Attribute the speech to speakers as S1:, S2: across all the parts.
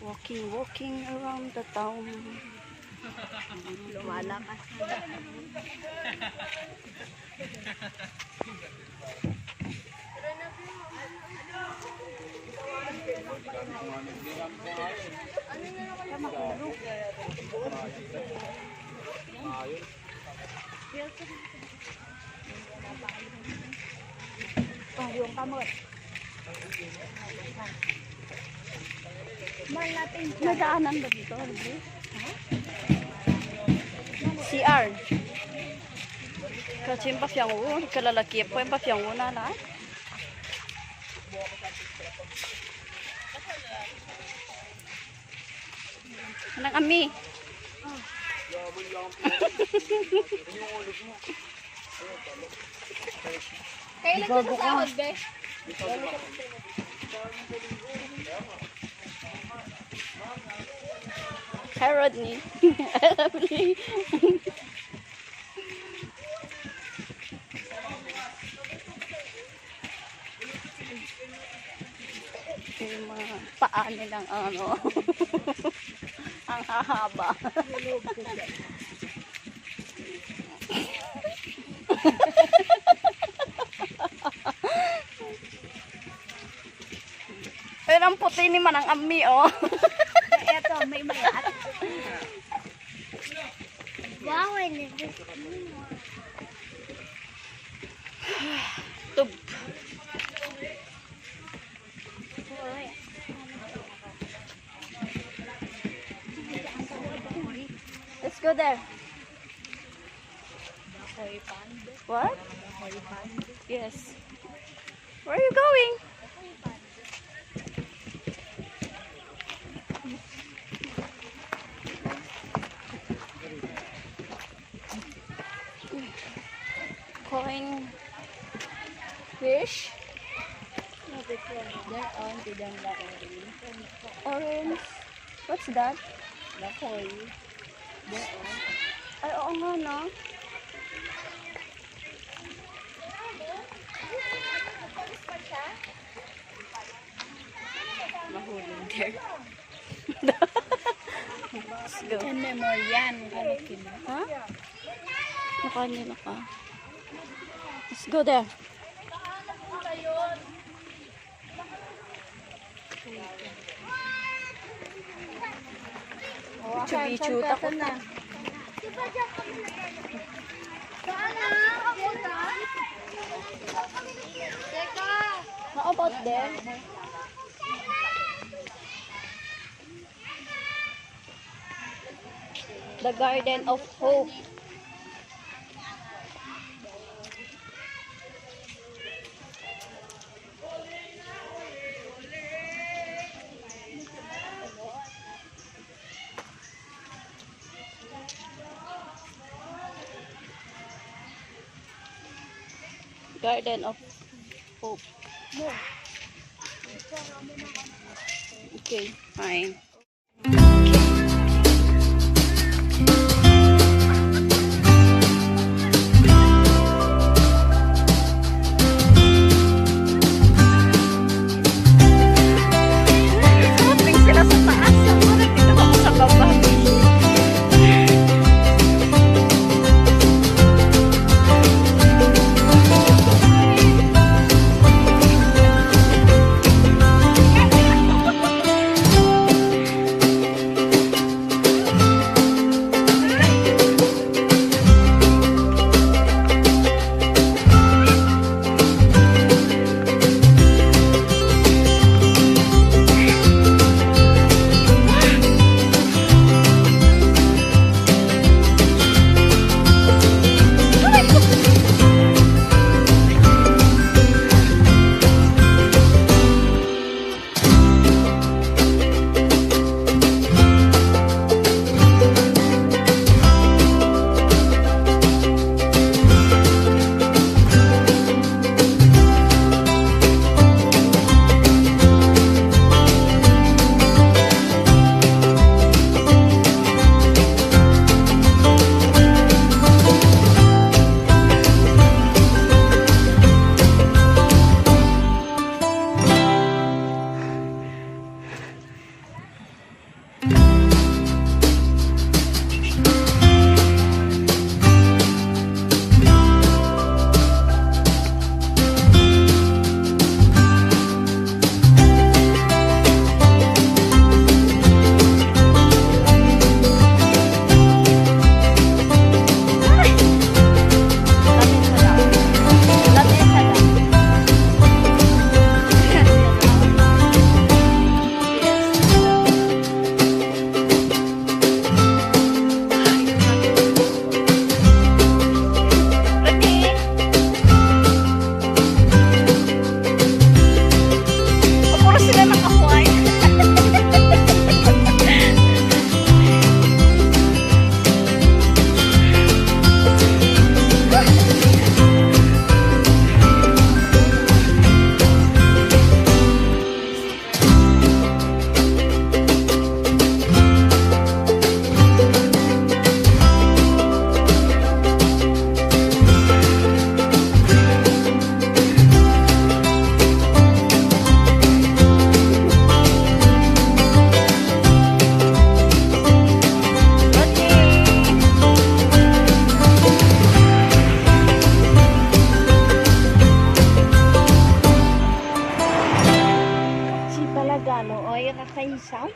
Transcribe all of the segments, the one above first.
S1: Walking around the town.
S2: Lumalakas na.
S1: Yung kamot. Nadaanan ba dito? CR. Kasi yung papiyang u, kalalaki po yung papiyang u na lang. Anong ami?
S2: Kailan ka sa sahod, be?
S1: Hi, Rodney. Yung mga paa nilang ano. Ang hahaba. Pero ang puti ni man ang ami, oh.
S2: Eto, may mayat. Wow, I never seen one.
S1: Tub. Let's go there. What? Yes. Where are you going? Coin fish.
S2: They're on to them la
S1: Orange. What's that?
S2: La koi. They're on.
S1: Ay, oo nga, no? Mahulog there. Let's go.
S2: And memorial.
S1: Ha? Nakanila ka. Let's go there. Bichu-bichu. Takot na. How about there? The Garden of Hope. Garden of Hope. Okay, fine. Talaga, no? O, yung kakaisaw.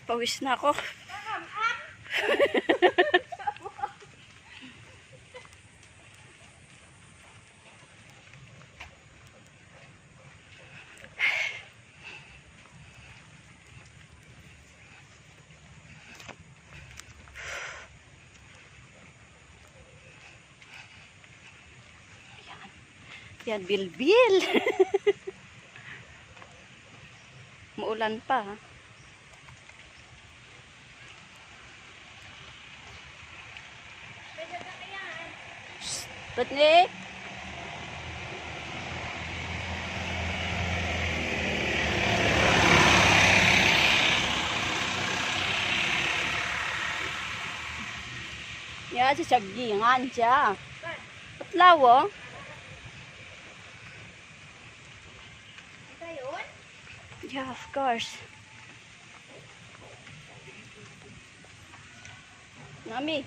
S1: Pawis na ako. Yan, bilbil. Muulan pa, ha? Putnik? Ya, si sagingan siya. Patlaw, oh. Yeah, of course. Nami.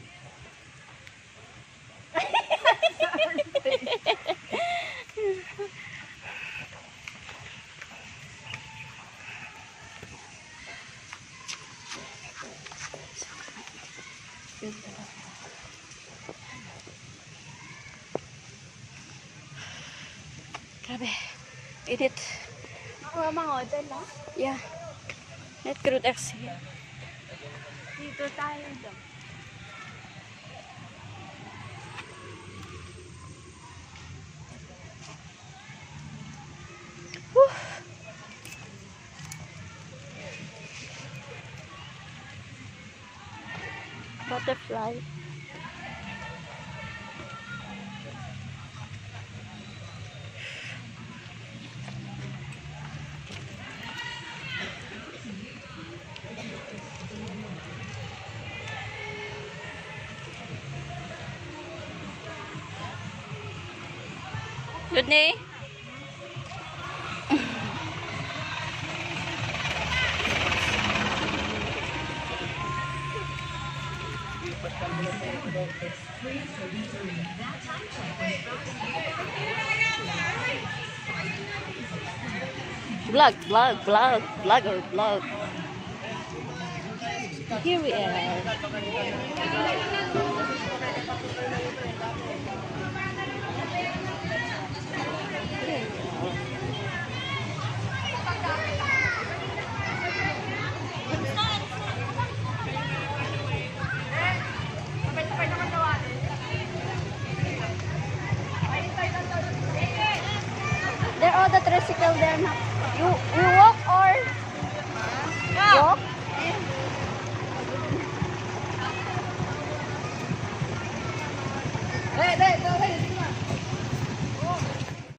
S1: Grabe. Init.
S2: Ako mga hotel, no?
S1: Yeah. Net crude X here.
S2: Dito tayo dyan.
S1: Butterfly. Good day. Vlog. Here we are. There are the tricycle there now. You walk or